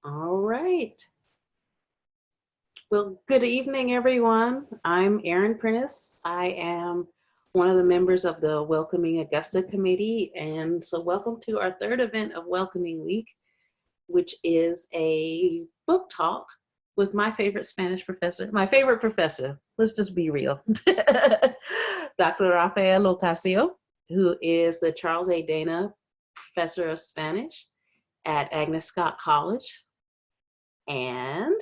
All right. Well, good evening, everyone. I'm Erin Prentice. I am one of the members of the Welcoming Augusta Committee. And so welcome to our third event of Welcoming Week, which is a book talk with my favorite Spanish professor, my favorite professor, let's just be real, Dr. Rafael Ocasio, who is the Charles A. Dana Professor of Spanish at Agnes Scott College. And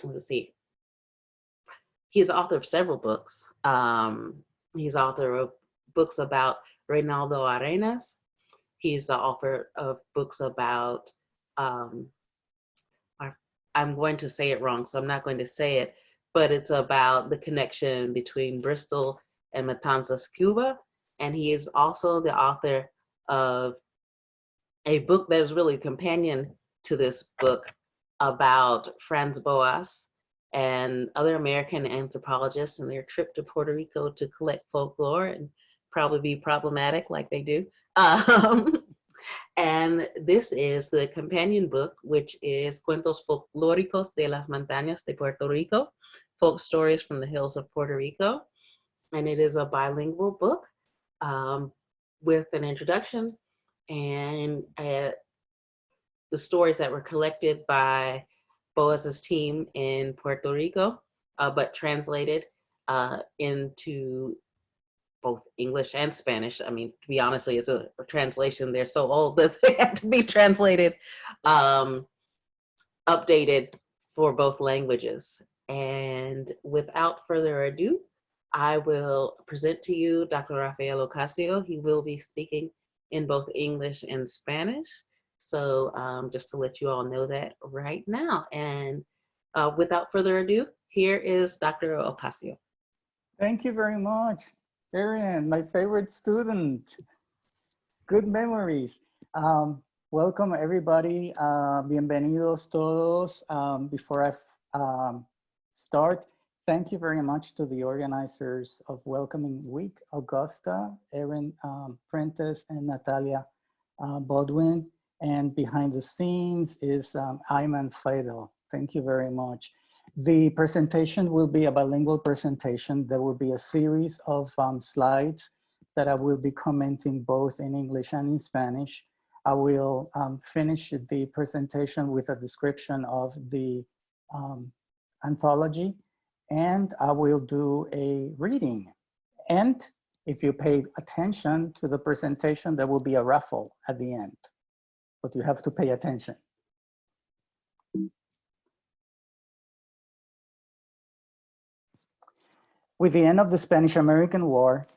let's see, he's the author of several books. He's author of books about Reynaldo Arenas. He's the author of books about, I'm going to say it wrong, so I'm not going to say it, but it's about the connection between Bristol and Matanzas, Cuba. And he is also the author of a book that is really a companion to this book about Franz Boas and other American anthropologists and their trip to Puerto Rico to collect folklore and probably be problematic like they do. And this is the companion book, which is Cuentos folklóricos de las montañas de Puerto Rico, folk stories from the hills of Puerto Rico. And it is a bilingual book with an introduction and the stories that were collected by Boas's team in Puerto Rico, but translated into both English and Spanish. I mean, to be honest, it's a translation. They're so old that they have to be translated, updated for both languages. And without further ado, I will present to you Dr. Rafael Ocasio. He will be speaking in both English and Spanish. So just to let you all know that right now. And without further ado, here is Dr. Ocasio. Thank you very much, Erin, my favorite student. Good memories. Welcome everybody. Bienvenidos todos. Before I start, thank you very much to the organizers of Welcoming Week Augusta, Erin Prentice and Natalia Baldwin. And behind the scenes is Ayman Faidal. Thank you very much. The presentation will be a bilingual presentation. There will be a series of slides that I will be commenting both in English and in Spanish. I will finish the presentation with a description of the anthology, and I will do a reading. And if you pay attention to the presentation, there will be a raffle at the end, but you have to pay attention. With the end of the Spanish-American War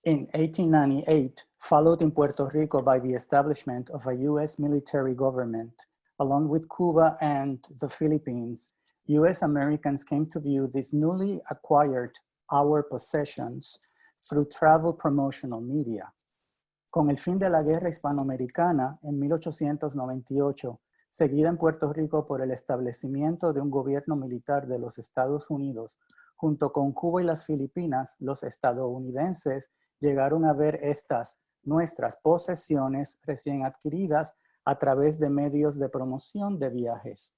in 1898, followed in Puerto Rico by the establishment of a US military government, along with Cuba and the Philippines, US Americans came to view these newly acquired our possessions through travel promotional media. Con el fin de la guerra hispanoamericana en 1898, seguida en Puerto Rico por el establecimiento de un gobierno militar de los Estados Unidos, junto con Cuba y las Filipinas, los estadounidenses llegaron a ver estas nuestras posesiones recién adquiridas a través de medios de promoción de viajes.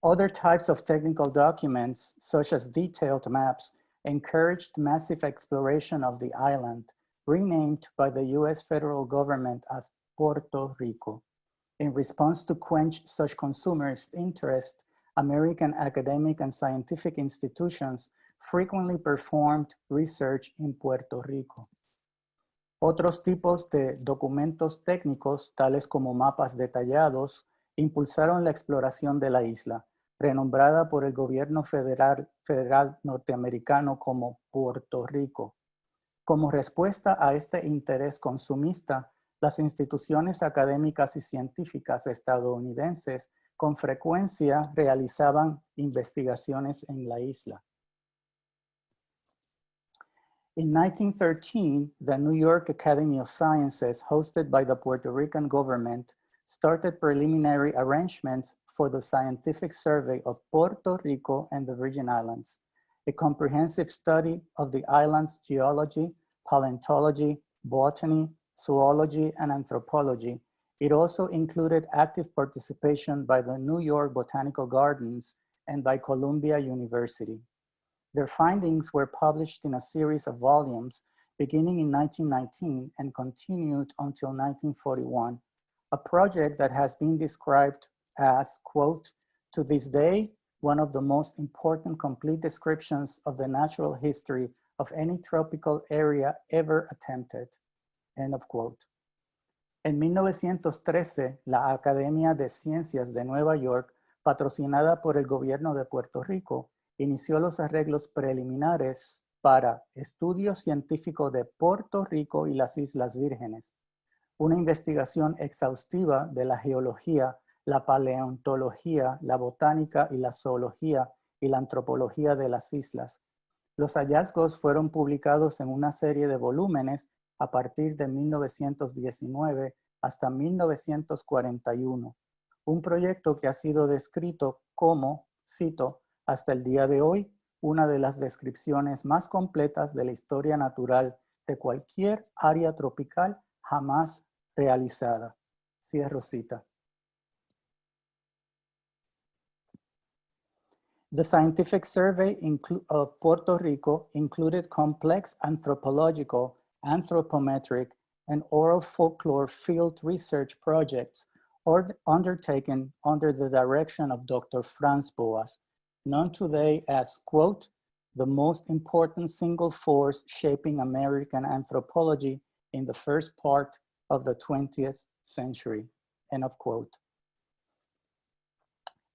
Other types of technical documents, such as detailed maps, encouraged massive exploration of the island, renamed by the US federal government as Puerto Rico. In response to quench such consumers' interest, American academic and scientific institutions frequently performed research in Puerto Rico. Otros tipos de documentos técnicos, tales como mapas detallados, impulsaron la exploración de la isla, renombrada por el gobierno federal norteamericano como Puerto Rico. Como respuesta a este interés consumista, las instituciones académicas y científicas estadounidenses con frecuencia realizaban investigaciones en la isla. In 1913, the New York Academy of Sciences, hosted by the Puerto Rican government, started preliminary arrangements for the scientific survey of Puerto Rico and the Virgin Islands, a comprehensive study of the island's geology, paleontology, botany, zoology, and anthropology It also included active participation by the New York Botanical Gardens and by Columbia University. Their findings were published in a series of volumes beginning in 1919 and continued until 1941, a project that has been described as, quote, to this day, one of the most important complete descriptions of the natural history of any tropical area ever attempted, end of quote. En 1913, la Academia de Ciencias de Nueva York, patrocinada por el gobierno de Puerto Rico, inició los arreglos preliminares para Estudio Científico de Puerto Rico y las Islas Vírgenes, una investigación exhaustiva de la geología, la paleontología, la botánica y la zoología y la antropología de las islas. Los hallazgos fueron publicados en una serie de volúmenes a partir de 1919 hasta 1941, un proyecto que ha sido descrito como, cito, hasta el día de hoy, una de las descripciones más completas de la historia natural de cualquier área tropical jamás realizada. Cierro cita. The scientific survey of Puerto Rico included complex anthropological, anthropometric, and oral folklore field research projects undertaken under the direction of Dr. Franz Boas, known today as, quote, the most important single force shaping American anthropology in the first part of the 20th century, end of quote.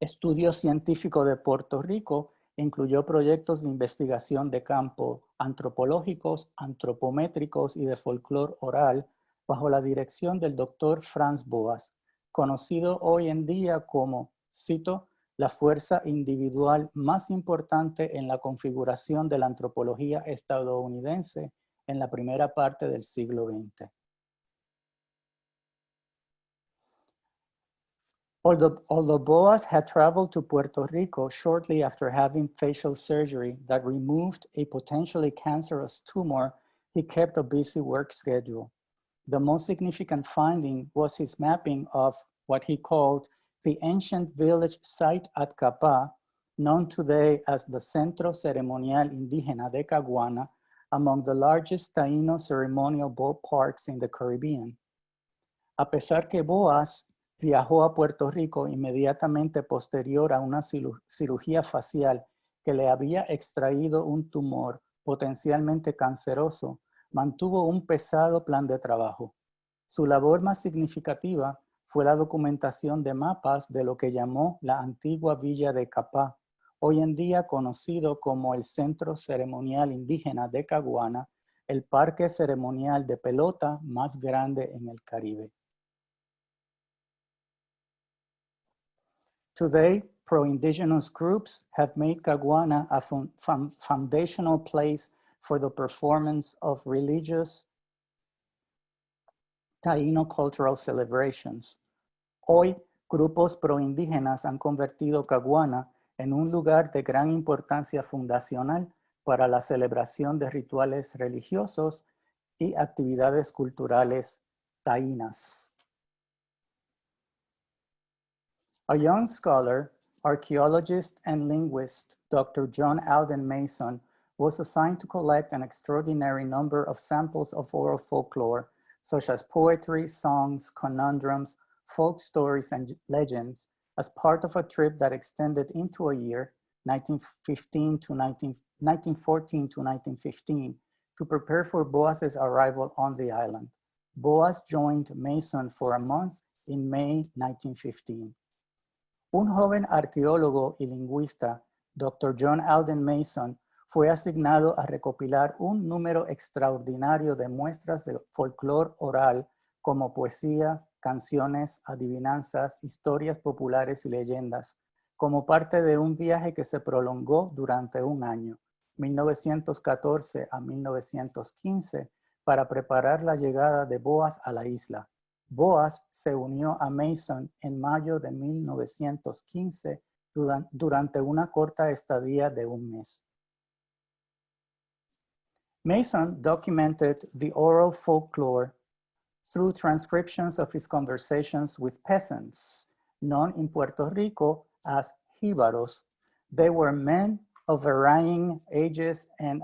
Estudio Científico de Puerto Rico incluyó proyectos de investigación de campo antropológicos, antropométricos y de folclore oral bajo la dirección del Dr. Franz Boas, conocido hoy en día como, cito, la fuerza individual más importante en la configuración de la antropología estadounidense en la primera parte del siglo XX. Although Boas had traveled to Puerto Rico shortly after having facial surgery that removed a potentially cancerous tumor, he kept a busy work schedule. The most significant finding was his mapping of what he called the ancient village site at Capá, known today as the Centro Ceremonial Indígena de Caguana, among the largest Taíno ceremonial ballparks in the Caribbean. A pesar que Boas viajó a Puerto Rico inmediatamente posterior a una cirugía facial que le había extraído un tumor potencialmente canceroso, mantuvo un pesado plan de trabajo. Su labor más significativa fue la documentación de mapas de lo que llamó la antigua villa de Capá, hoy en día conocido como el Centro Ceremonial Indígena de Caguana, el parque ceremonial de pelota más grande en el Caribe. Today, pro-indigenous groups have made Caguana a foundational place for the performance of religious Taíno cultural celebrations. Hoy, grupos pro-indígenas han convertido Caguana en un lugar de gran importancia fundacional para la celebración de rituales religiosos y actividades culturales taínas. A young scholar, archaeologist, and linguist, Dr. John Alden Mason, was assigned to collect an extraordinary number of samples of oral folklore, such as poetry, songs, conundrums, folk stories, and legends, as part of a trip that extended into a year, 1914 to 1915, to prepare for Boas's arrival on the island. Boas joined Mason for a month in May 1915. Un joven arqueólogo y lingüista, Dr. John Alden Mason, fue asignado a recopilar un número extraordinario de muestras de folclore oral como poesía, canciones, adivinanzas, historias populares y leyendas, como parte de un viaje que se prolongó durante un año, 1914 a 1915, para preparar la llegada de Boas a la isla. Boas se unió a Mason en mayo de 1915 durante una corta estadía de un mes. Mason documented the oral folklore through transcriptions of his conversations with peasants, known in Puerto Rico as jíbaros. They were men of varying ages and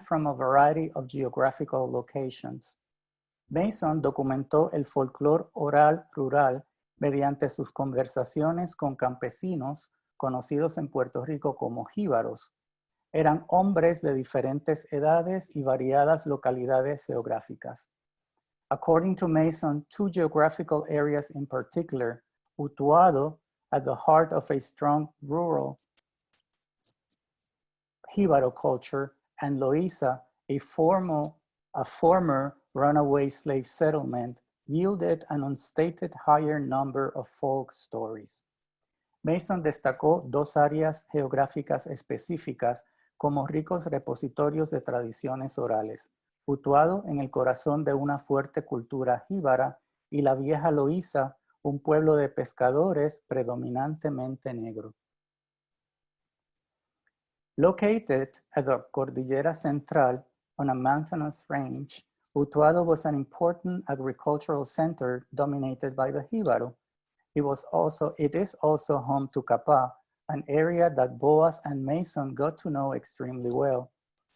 from a variety of geographical locations. Mason documentó el folclore oral rural mediante sus conversaciones con campesinos conocidos en Puerto Rico como jíbaros. Eran hombres de diferentes edades y variadas localidades geográficas. According to Mason, two geographical areas in particular, Utuado, at the heart of a strong rural jíbaro culture, and Loíza, a former runaway slave settlement, yielded an unstated higher number of folk stories. Mason destacó dos áreas geográficas específicas como ricos repositorios de tradiciones orales, Utuado en el corazón de una fuerte cultura jíbara y la vieja Loíza, un pueblo de pescadores predominantemente negro. Located at the Cordillera Central on a mountainous range, Utuado was an important agricultural center dominated by the jíbaro. It is also home to Capa, an area that Boas and Mason got to know extremely well.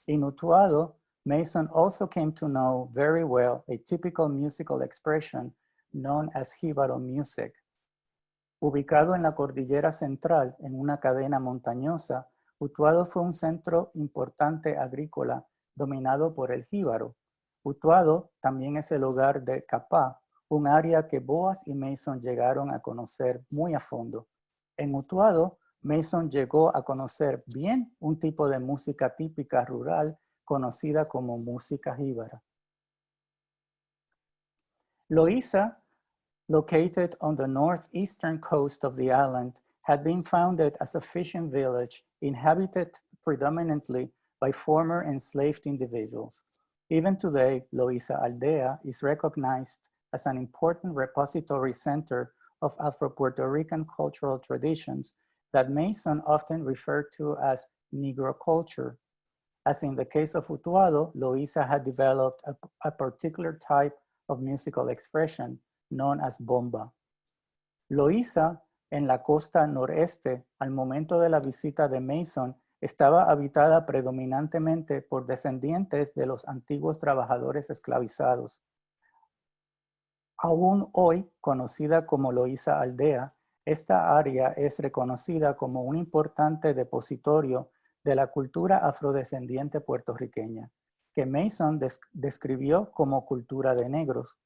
In Utuado, Mason also came to know very well a typical musical expression known as jíbaro music. Ubicado en la Cordillera Central, en una cadena montañosa, Utuado fue un centro importante agrícola dominado por el jíbaro. Utuado también es el hogar de Capa, un área que Boas y Mason llegaron a conocer muy a fondo. En Utuado, Mason llegó a conocer bien un tipo de música típica rural conocida como música jíbara. Loíza, located on the northeastern coast of the island, had been founded as a fishing village inhabited predominantly by former enslaved individuals. Even today, Loíza Aldea is recognized as an important repository center of Afro-Puerto Rican cultural traditions that Mason often referred to as Negro culture. As in the case of Utuado, Loíza had developed a particular type of musical expression known as bomba. Loíza, en la costa noreste, al momento de la visita de Mason, estaba habitada predominantemente por descendientes de los antiguos trabajadores esclavizados. Aún hoy conocida como Loíza Aldea, esta área es reconocida como un importante depositorio de la cultura afrodescendiente puertorriqueña, que Mason describió como cultura de negros.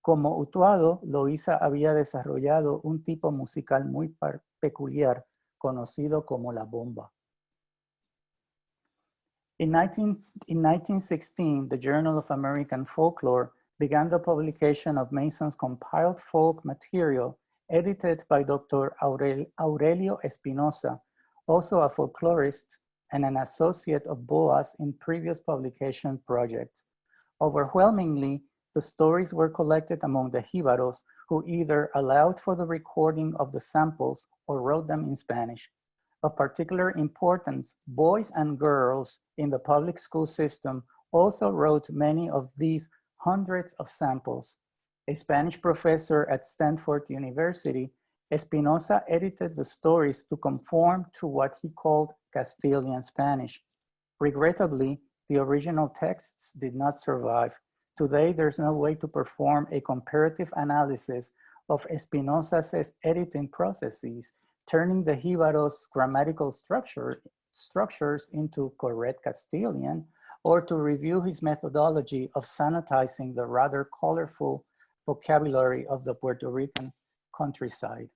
Como Utuado, Loíza había desarrollado un tipo musical muy peculiar, conocido como la bomba. In 1916, the Journal of American Folklore began the publication of Mason's compiled folk material, edited by Dr. Aurelio Espinosa, also a folklorist and an associate of Boas in previous publication projects. Overwhelmingly, the stories were collected among the jíbaros, who either allowed for the recording of the samples or wrote them in Spanish. Of particular importance, boys and girls in the public school system also wrote many of these hundreds of samples. A Spanish professor at Stanford University, Espinosa edited the stories to conform to what he called Castilian Spanish. Regrettably, the original texts did not survive. Today, there's no way to perform a comparative analysis of Espinosa's editing processes, turning the jíbaros' grammatical structures into correct Castilian, or to review his methodology of sanitizing the rather colorful vocabulary of the Puerto Rican countryside.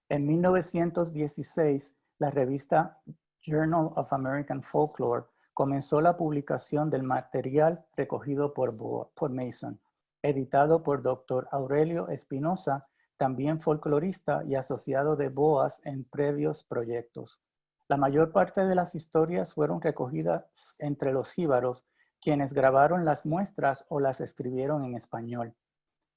En 1916, la revista Journal of American Folklore comenzó la publicación del material recogido por Mason, editado por Dr. Aurelio Espinosa, también folclorista y asociado de Boas en previos proyectos. La mayor parte de las historias fueron recogidas entre los jíbaros, quienes grabaron las muestras o las escribieron en español.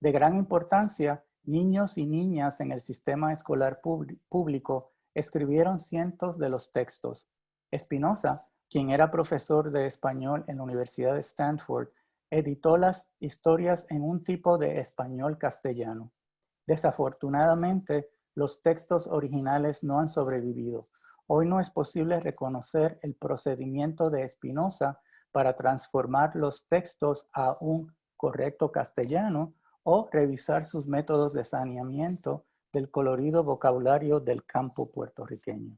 De gran importancia, niños y niñas en el sistema escolar público escribieron cientos de los textos. Espinosa, quien era profesor de español en la Universidad de Stanford, editó las historias en un tipo de español castellano. Desafortunadamente, los textos originales no han sobrevivido. Hoy no es posible reconocer el procedimiento de Espinosa para transformar los textos a un correcto castellano o revisar sus métodos de saneamiento del colorido vocabulario del campo puertorriqueño.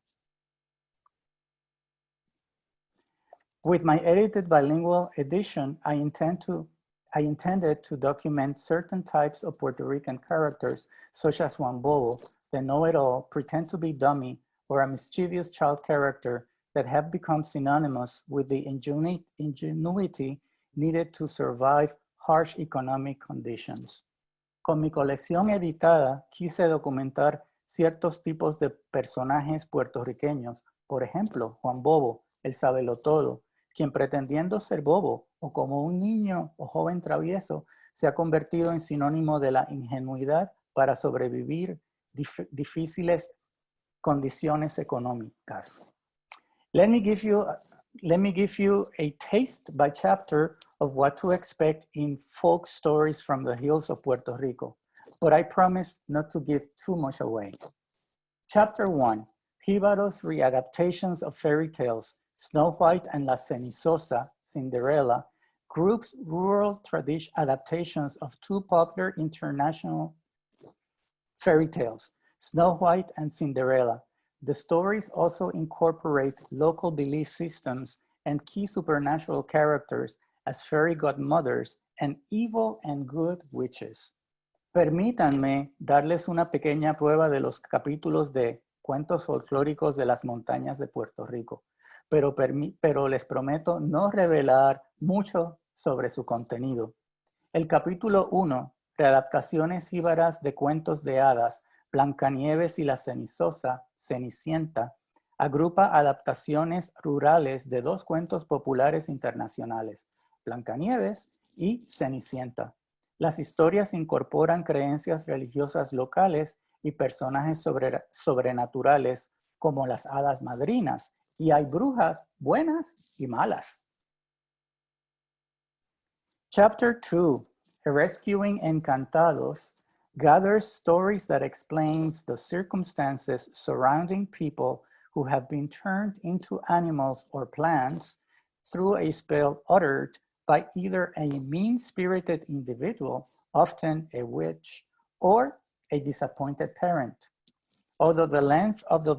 With my edited bilingual edition, I intended to document certain types of Puerto Rican characters, such as Juan Bobo, the know-it-all, pretend to be dummy, or a mischievous child character that have become synonymous with the ingenuity needed to survive harsh economic conditions. Con mi colección editada, quise documentar ciertos tipos de personajes puertorriqueños, por ejemplo, Juan Bobo, el sabelotodo, quien pretendiendo ser bobo o como un niño o joven travieso, se ha convertido en sinónimo de la ingenuidad para sobrevivir difíciles condiciones económicas. Let me give you a taste by chapter of what to expect in folk stories from the hills of Puerto Rico, but I promise not to give too much away. Chapter 1, Jíbaro's readaptations of fairy tales, Snow White and La Cenizosa, Cinderella, groups rural adaptations of two popular international fairy tales, Snow White and Cinderella. The stories also incorporate local belief systems and key supernatural characters as fairy godmothers and evil and good witches. Permítanme darles una pequeña prueba de los capítulos de Cuentos folklóricos de las montañas de Puerto Rico, pero les prometo no revelar mucho sobre su contenido. El capítulo 1, Readaptaciones jíbaras de cuentos de hadas, Blancanieves y la Cenizosa, Cenicienta, agrupa adaptaciones rurales de dos cuentos populares internacionales, Blancanieves y Cenicienta. Las historias incorporan creencias religiosas locales y personajes sobrenaturales como las hadas madrinas, y hay brujas buenas y malas. Chapter 2, Rescuing Encantados, gathers stories that explains the circumstances surrounding people who have been turned into animals or plants through a spell uttered by either a mean-spirited individual, often a witch, or a disappointed parent. Although the length of the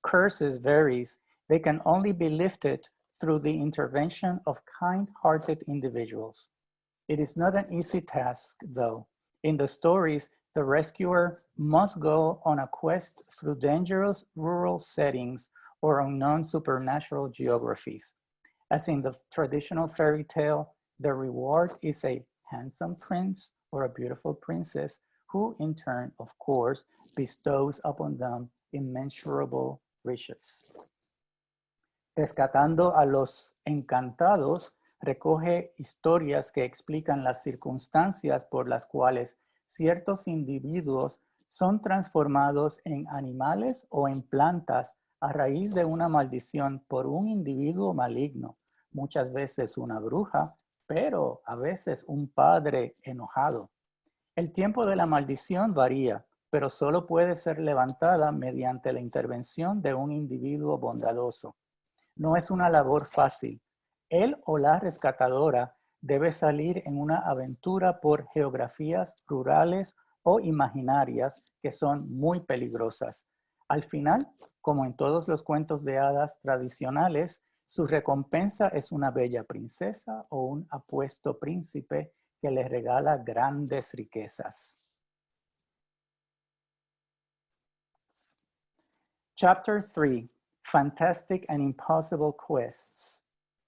curses varies, they can only be lifted through the intervention of kind-hearted individuals. It is not an easy task, though. In the stories, the rescuer must go on a quest through dangerous rural settings or unknown supernatural geographies. As in the traditional fairy tale, the reward is a handsome prince or a beautiful princess who, in turn, of course, bestows upon them immeasurable riches. Rescatando a los Encantados recoge historias que explican las circunstancias por las cuales ciertos individuos son transformados en animales o en plantas a raíz de una maldición por un individuo maligno, muchas veces una bruja, pero a veces un padre enojado. El tiempo de la maldición varía, pero solo puede ser levantada mediante la intervención de un individuo bondadoso. No es una labor fácil. Él o la rescatadora debe salir en una aventura por geografías rurales o imaginarias que son muy peligrosas. Al final, como en todos los cuentos de hadas tradicionales, su recompensa es una bella princesa o un apuesto príncipe que le regala grandes riquezas. Chapter 3, Fantastic and Impossible Quests,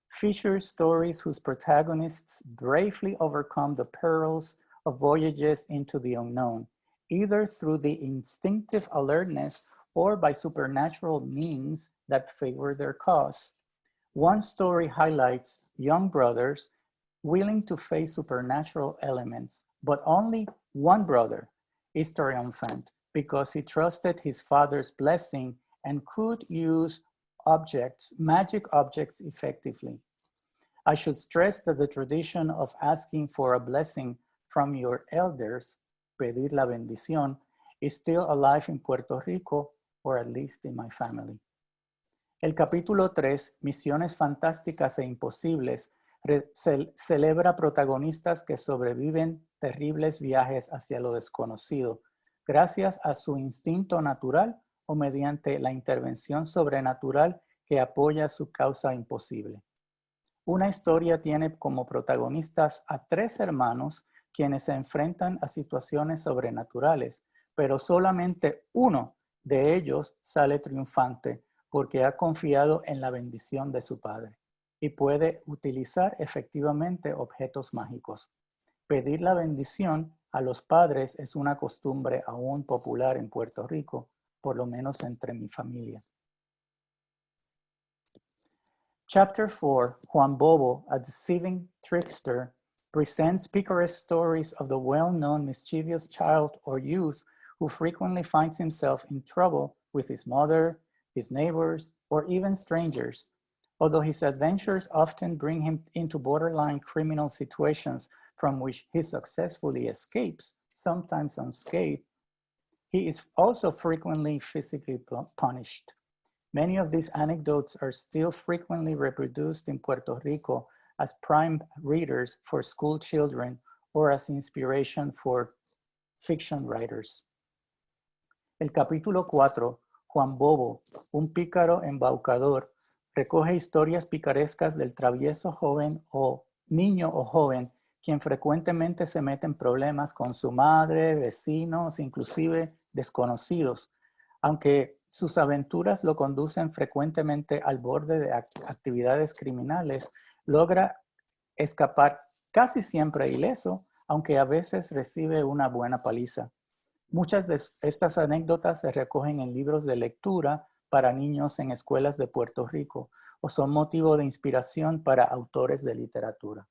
features stories whose protagonists bravely overcome the perils of voyages into the unknown, either through the instinctive alertness or by supernatural means that favor their cause. One story highlights young brothers willing to face supernatural elements, but only one brother is triumphant because he trusted his father's blessing and could use magic objects effectively. I should stress that the tradition of asking for a blessing from your elders, pedir la bendición, is still alive in Puerto Rico, or at least in my family. El capítulo 3, Misiones Fantásticas e Imposibles, celebra protagonistas que sobreviven terribles viajes hacia lo desconocido, gracias a su instinto natural o mediante la intervención sobrenatural que apoya su causa imposible. Una historia tiene como protagonistas a 3 hermanos quienes se enfrentan a situaciones sobrenaturales, pero solamente uno de ellos sale triunfante porque ha confiado en la bendición de su padre y puede utilizar efectivamente objetos mágicos. Pedir la bendición a los padres es una costumbre aún popular en Puerto Rico, por lo menos entre mi familia. Chapter 4, Juan Bobo, a deceiving trickster, presents picaresque stories of the well-known mischievous child or youth who frequently finds himself in trouble with his mother, his neighbors, or even strangers. Although his adventures often bring him into borderline criminal situations from which he successfully escapes, sometimes unscathed, he is also frequently physically punished. Many of these anecdotes are still frequently reproduced in Puerto Rico as prime readers for school children or as inspiration for fiction writers. El capítulo 4, Juan Bobo, un pícaro embaucador, recoge historias picarescas del travieso joven o niño o joven quien frecuentemente se mete en problemas con su madre, vecinos, inclusive desconocidos, aunque sus aventuras lo conducen frecuentemente al borde de actividades criminales, logra escapar casi siempre ileso, aunque a veces recibe una buena paliza. Muchas de estas anécdotas se recogen en libros de lectura para niños en escuelas de Puerto Rico o son motivo de inspiración para autores de literatura.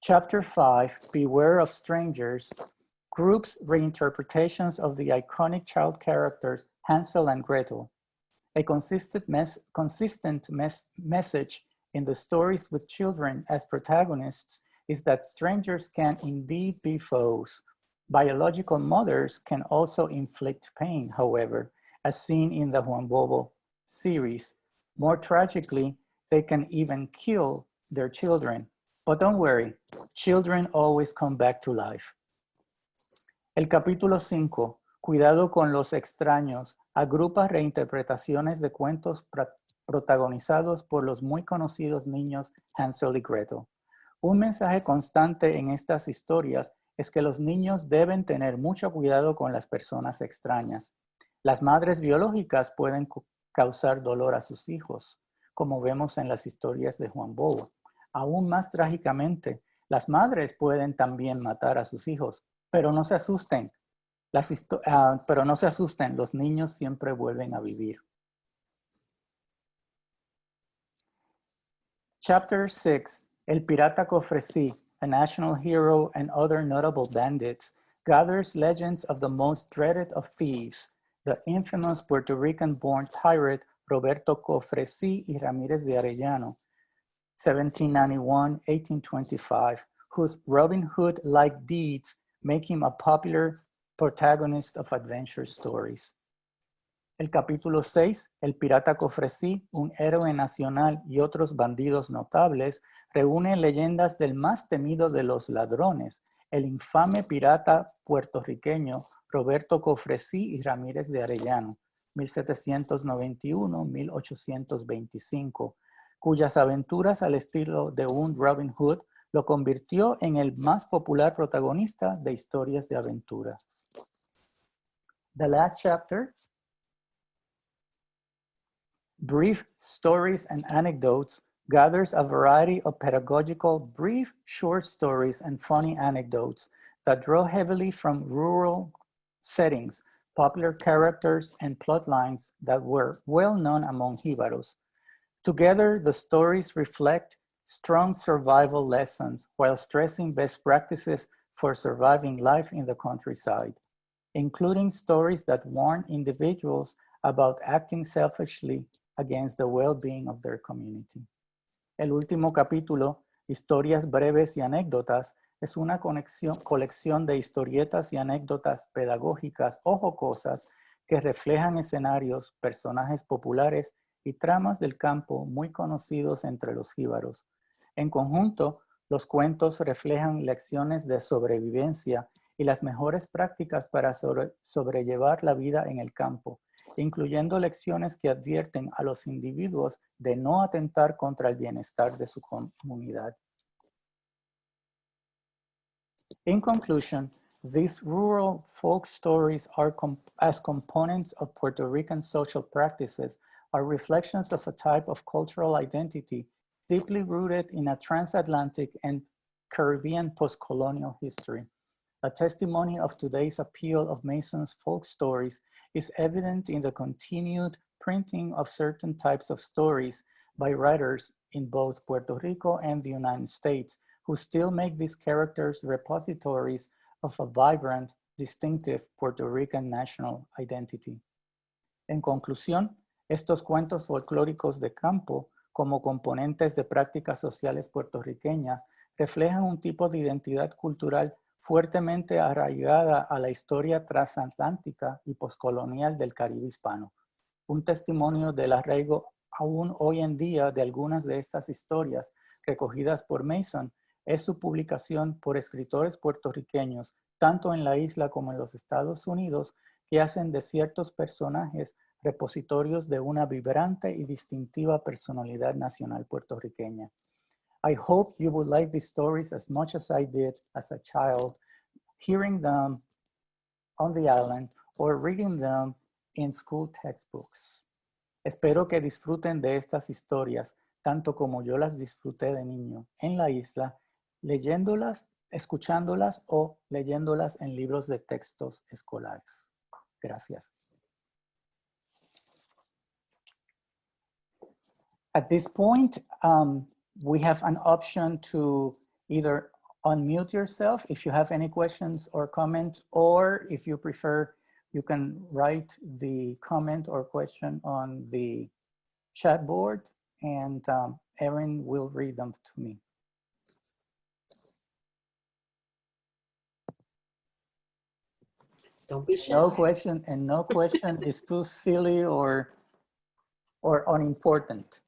Chapter 5, Beware of Strangers, groups reinterpretations of the iconic child characters Hansel and Gretel. A consistent message in the stories with children as protagonists is that strangers can indeed be foes. Biological mothers can also inflict pain, however, as seen in the Juan Bobo series. More tragically, they can even kill their children. But don't worry, children always come back to life. El capítulo 5, Cuidado con los extraños, agrupa reinterpretaciones de cuentos protagonizados por los muy conocidos niños Hansel y Gretel. Un mensaje constante en estas historias es que los niños deben tener mucho cuidado con las personas extrañas. Las madres biológicas pueden causar dolor a sus hijos, como vemos en las historias de Juan Bobo. Aún más trágicamente, las madres pueden también matar a sus hijos, pero no se asusten. Los niños siempre vuelven a vivir. Chapter 6, El Pirata Cofresí, a national hero and other notable bandits, gathers legends of the most dreaded of thieves, the infamous Puerto Rican-born pirate Roberto Cofresí y Ramírez de Arellano, 1791-1825, whose Robin Hood-like deeds make him a popular protagonist of adventure stories. El capítulo 6, El Pirata Cofresí, un héroe nacional y otros bandidos notables, reúne leyendas del más temido de los ladrones, el infame pirata puertorriqueño Roberto Cofresí y Ramírez de Arellano, 1791-1825, cuyas aventuras al estilo de un Robin Hood lo convirtió en el más popular protagonista de historias de aventura. The last chapter, Brief Stories and Anecdotes, gathers a variety of pedagogical, brief, short stories and funny anecdotes that draw heavily from rural settings, popular characters, and plot lines that were well known among Jíbaros. Together, the stories reflect strong survival lessons while stressing best practices for surviving life in the countryside, including stories that warn individuals about acting selfishly against the well-being of their community. El último capítulo, Historias breves y anécdotas, es una colección de historietas y anécdotas pedagógicas o jocosas que reflejan escenarios, personajes populares y tramas del campo muy conocidos entre los jíbaros. En conjunto, los cuentos reflejan lecciones de sobrevivencia y las mejores prácticas para sobrellevar la vida en el campo, incluyendo lecciones que advierten a los individuos de no atentar contra el bienestar de su comunidad. In conclusion, these rural folk stories are as components of Puerto Rican social practices are reflections of a type of cultural identity deeply rooted in a transatlantic and Caribbean post-colonial history. A testimony of today's appeal of Mason's folk stories is evident in the continued printing of certain types of stories by writers in both Puerto Rico and the United States, who still make these characters repositories of a vibrant, distinctive Puerto Rican national identity. En conclusión, estos cuentos folclóricos de campo, como componentes de prácticas sociales puertorriqueñas, reflejan un tipo de identidad cultural fuertemente arraigada a la historia transatlántica y poscolonial del Caribe hispano. Un testimonio del arraigo aún hoy en día de algunas de estas historias recogidas por Mason es su publicación por escritores puertorriqueños, tanto en la isla como en los Estados Unidos, que hacen de ciertos personajes repositorios de una vibrante y distintiva personalidad nacional puertorriqueña. I hope you would like these stories as much as I did as a child, hearing them on the island or reading them in school textbooks. Espero que disfruten de estas historias, tanto como yo las disfruté de niño en la isla, leyéndolas, escuchándolas o leyéndolas en libros de textos escolares. Gracias. At this point, we have an option to either unmute yourself if you have any questions or comments, or if you prefer, you can write the comment or question on the chat board, and Erin will read them to me. Don't be shy. No question, and no question is too silly or unimportant.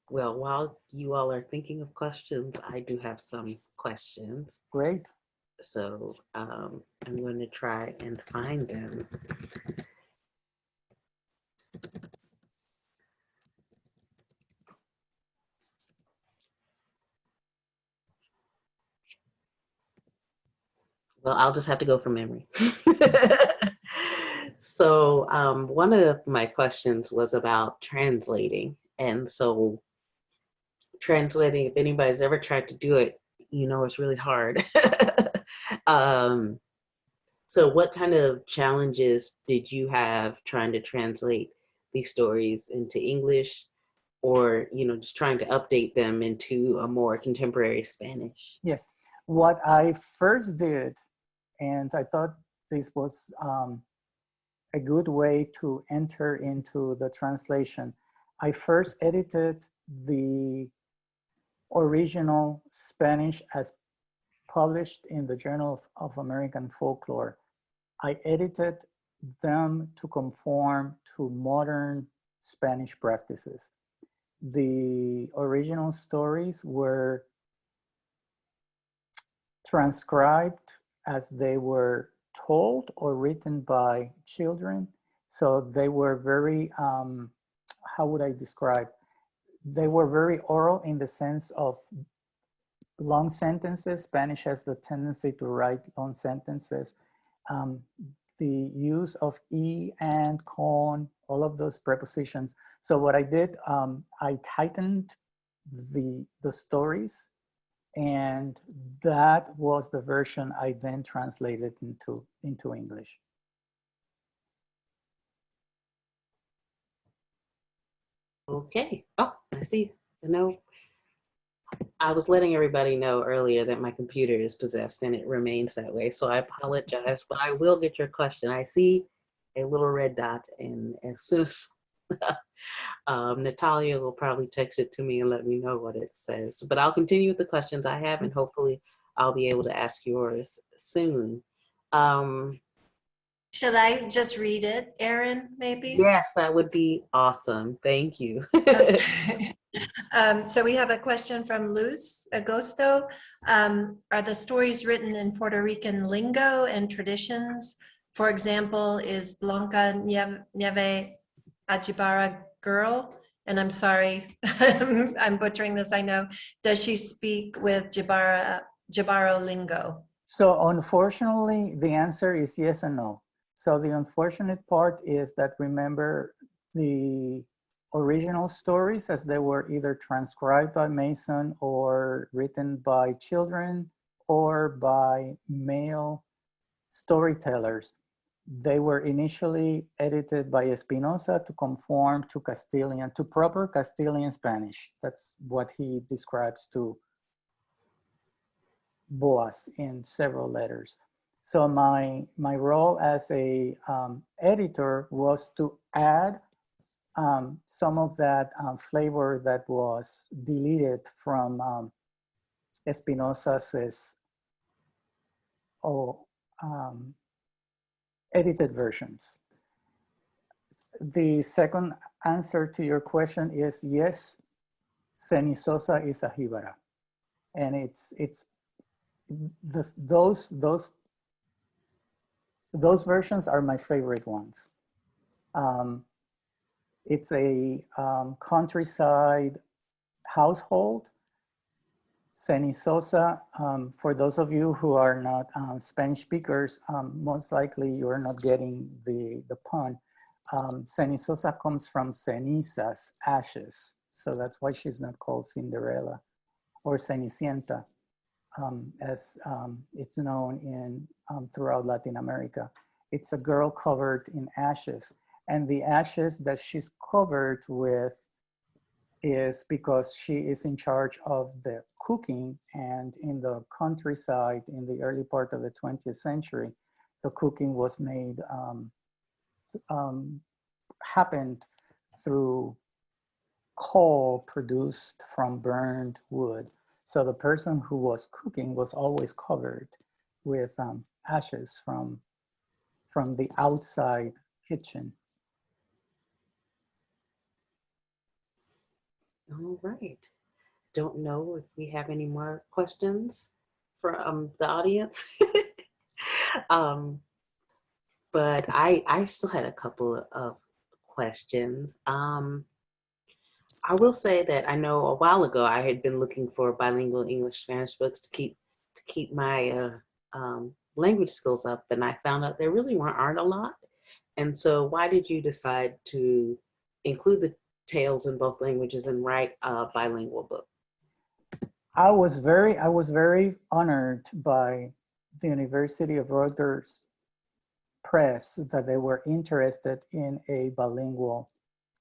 Well, while you all are thinking of questions, I do have some questions. Great. So I'm going to try and find them. Well, I'll just have to go from memory. So one of my questions was about translating. And so translating, if anybody's ever tried to do it, you know it's really hard. So what kind of challenges did you have trying to translate these stories into English, or just trying to update them into a more contemporary Spanish? Yes, what I first did, and I thought this was a good way to enter into the translation, I first edited the original Spanish as published in the Journal of American Folklore. I edited them to conform to modern Spanish practices. The original stories were transcribed as they were told or written by children. So they were very, how would I describe? They were very oral in the sense of long sentences. Spanish has the tendency to write long sentences. The use of y, and, con, all of those prepositions. So what I did, I tightened the stories, and that was the version I then translated into English. Okay. Oh, I see. I was letting everybody know earlier that my computer is possessed and it remains that way. So I apologize, but I will get your question. I see a little red dot, and as soon as Natalia will probably text it to me and let me know what it says. But I'll continue with the questions I have, and hopefully I'll be able to ask yours soon. Should I just read it, Erin, maybe? Yes, that would be awesome. Thank you. Okay. So we have a question from Luz Agosto. Are the stories written in Puerto Rican lingo and traditions? For example, is Blanca Nieve Ajibara girl? And I'm sorry, I'm butchering this, I know. Does she speak with Jibaro lingo? So unfortunately, the answer is yes and no. So the unfortunate part is that, remember, the original stories, as they were either transcribed by Mason or written by children or by male storytellers, they were initially edited by Espinosa to conform to Castilian, to proper Castilian Spanish. That's what he describes to Boas in several letters. So my role as a editor was to add some of that flavor that was deleted from Espinosa's edited versions. The second answer to your question is yes, Cenizosa is a Jibara. And those versions are my favorite ones. It's a countryside household. Cenizosa, for those of you who are not Spanish speakers, most likely you're not getting the pun. Cenizosa comes from cenizas, ashes. So that's why she's not called Cinderella or Cenicienta, as it's known in throughout Latin America. It's a girl covered in ashes. And the ashes that she's covered with is because she is in charge of the cooking. And in the countryside, in the early part of the 20th century, the cooking was made, happened through coal produced from burned wood. So the person who was cooking was always covered with ashes from the outside kitchen. All right. Don't know if we have any more questions from the audience. But I still had a couple of questions. I will say that I know a while ago I had been looking for bilingual English-Spanish books to keep my language skills up, and I found out there really aren't a lot. And so, why did you decide to include the tales in both languages and write a bilingual book? I was very honored by the University of Rutgers Press that they were interested in a bilingual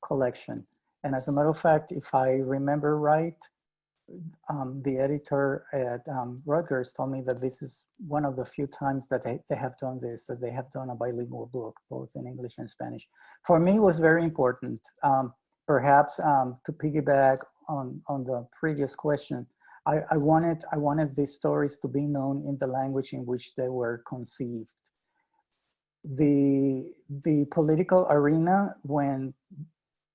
collection. And as a matter of fact, if I remember right, the editor at Rutgers told me that this is one of the few times that they have done this, that they have done a bilingual book, both in English and Spanish. For me, it was very important. Perhaps to piggyback on the previous question, I wanted these stories to be known in the language in which they were conceived. The political arena, when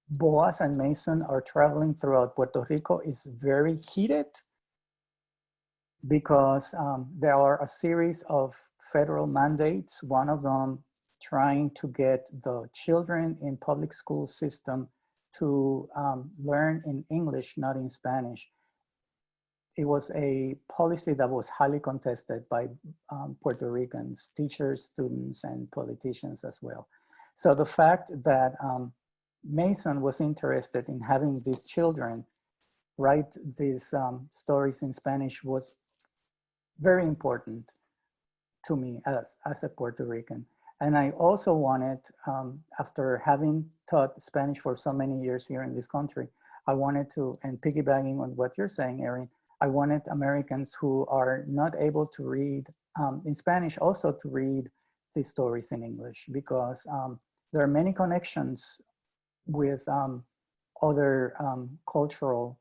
Boas and Mason are traveling throughout Puerto Rico, is very heated because there are a series of federal mandates, one of them trying to get the children in public school system to learn in English, not in Spanish. It was a policy that was highly contested by Puerto Ricans, teachers, students, and politicians as well. So the fact that Mason was interested in having these children write these stories in Spanish was very important to me as a Puerto Rican. And I also wanted, after having taught Spanish for so many years here in this country, I wanted to, and piggybacking on what you're saying, Erin, I wanted Americans who are not able to read in Spanish also to read these stories in English, because there are many connections with other cultural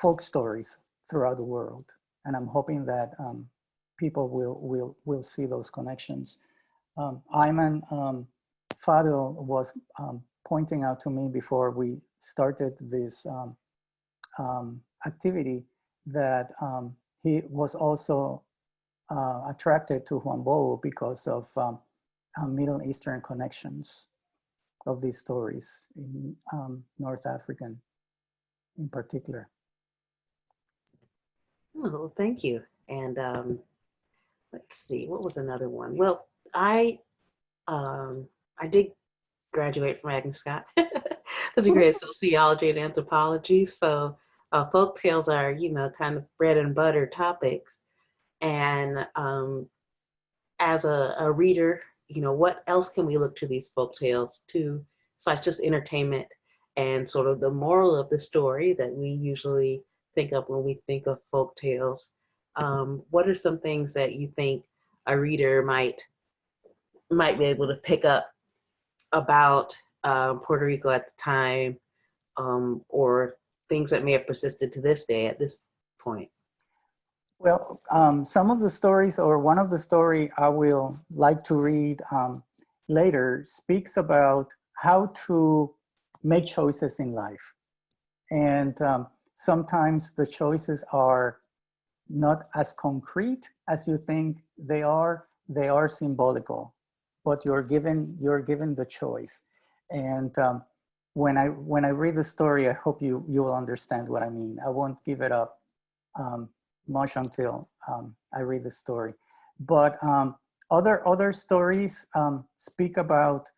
folk stories throughout the world. And I'm hoping that people will see those connections. Ayman Fadil was pointing out to me before we started this activity that he was also attracted to Juan Bobo because of Middle Eastern connections of these stories in North African in particular. Oh, thank you. And let's see, what was another one? Well, I did graduate from Agnes Scott, the degree in sociology and anthropology. So folk tales are, you know, kind of bread and butter topics. And as a reader, you know, what else can we look to these folk tales to, besides just entertainment and sort of the moral of the story that we usually think of when we think of folk tales? What are some things that you think a reader might be able to pick up about Puerto Rico at the time, or things that may have persisted to this day at this point? Well, some of the stories, or one of the story I will like to read later, speaks about how to make choices in life. And sometimes the choices are not as concrete as you think they are symbolical, but you're given the choice. And when I read the story, I hope you will understand what I mean. I won't give it up much until I read the story. But other stories speak about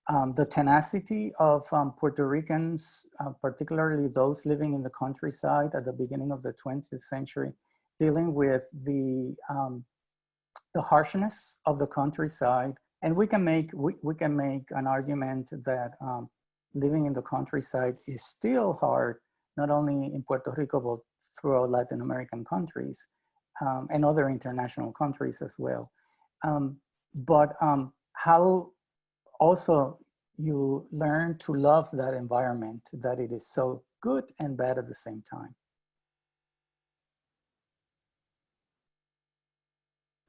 the tenacity of Puerto Ricans, particularly those living in the countryside at the beginning of the 20th century, dealing with the harshness of the countryside. And we can make an argument that living in the countryside is still hard, not only in Puerto Rico, but throughout Latin American countries and other international countries as well. But how also you learn to love that environment, that it is so good and bad at the same time.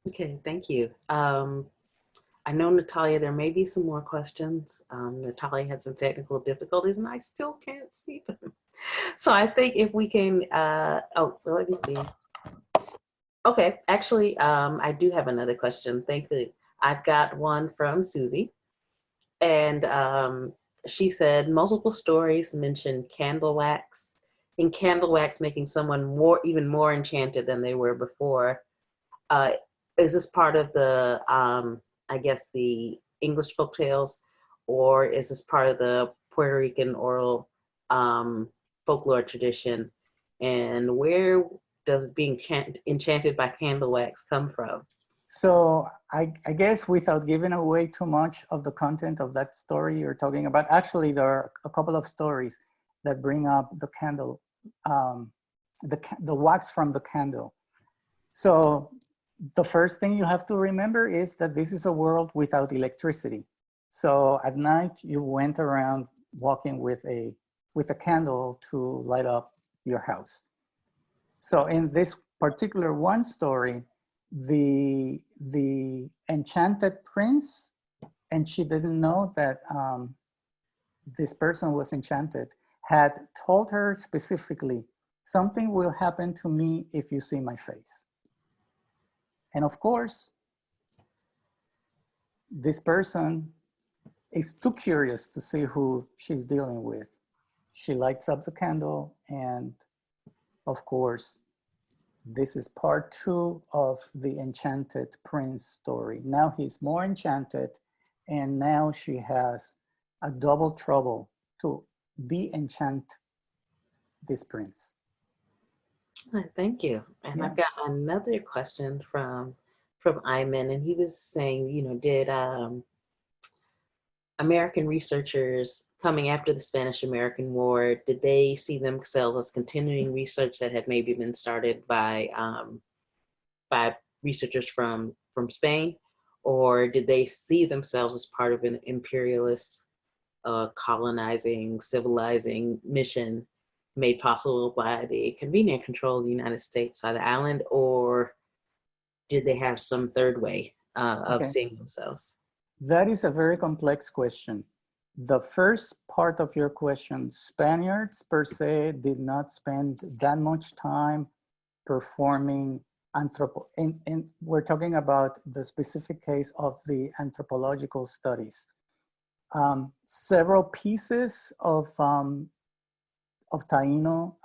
Okay, thank you. I know, Natalia, there may be some more questions. Natalia had some technical difficulties and I still can't see them. So I think if we can, let me see. Okay, actually, I do have another question. Thankfully, I've got one from Susie. And she said, multiple stories mention candle wax, and candle wax making someone even more enchanted than they were before. Is this part of the, I guess, the English folktales, or is this part of the Puerto Rican oral folklore tradition? And where does being enchanted by candle wax come from? So I guess without giving away too much of the content of that story you're talking about, actually there are a couple of stories that bring up the candle, the wax from the candle. So the first thing you have to remember is that this is a world without electricity. So at night you went around walking with a candle to light up your house. So in this particular one story, the enchanted prince, and she didn't know that this person was enchanted, had told her specifically, something will happen to me if you see my face. And of course, this person is too curious to see who she's dealing with. She lights up the candle, and of course, this is part 2 of the enchanted prince story. Now he's more enchanted, and now she has a double trouble to de-enchant this prince. Thank you. And I've got another question from Ayman, and he was saying, you know, did American researchers coming after the Spanish-American War, did they see themselves as continuing research that had maybe been started by researchers from Spain, or did they see themselves as part of an imperialist colonizing, civilizing mission made possible by the convenient control of the United States by the island, or did they have some third way of seeing themselves? That is a very complex question. The first part of your question, Spaniards per se did not spend that much time performing and we're talking about the specific case of the anthropological studies. Several pieces of Taino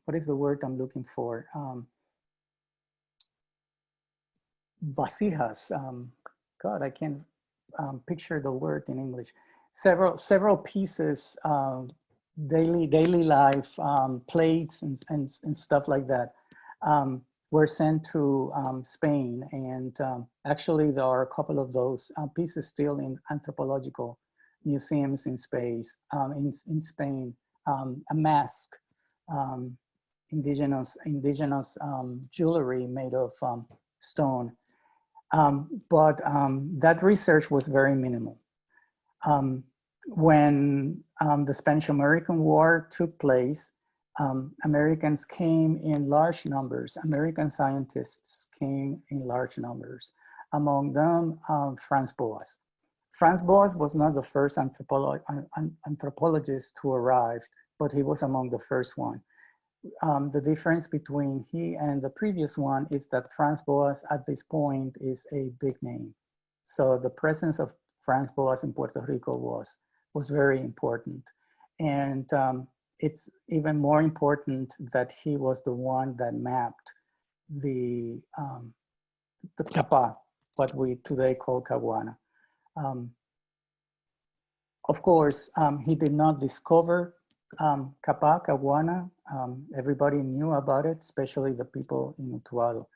what is the word I'm looking for? Vasijas. God, I can't picture the word in English. Several pieces, daily life, plates and stuff like that were sent to Spain. And actually there are a couple of those pieces still in anthropological museums in in Spain. A mask, indigenous jewelry made of stone. But that research was very minimal. When the Spanish-American War took place, Americans came in large numbers. American scientists came in large numbers. Among them, Franz Boas. Franz Boas was not the first anthropologist who arrived, but he was among the first one. The difference between he and the previous one is that Franz Boas at this point is a big name. So the presence of Franz Boas in Puerto Rico was very important. And it's even more important that he was the one that mapped the Capa, what we today call Caguana. Of course, he did not discover Capa, Caguana. Everybody knew about it, especially the people in Utuado.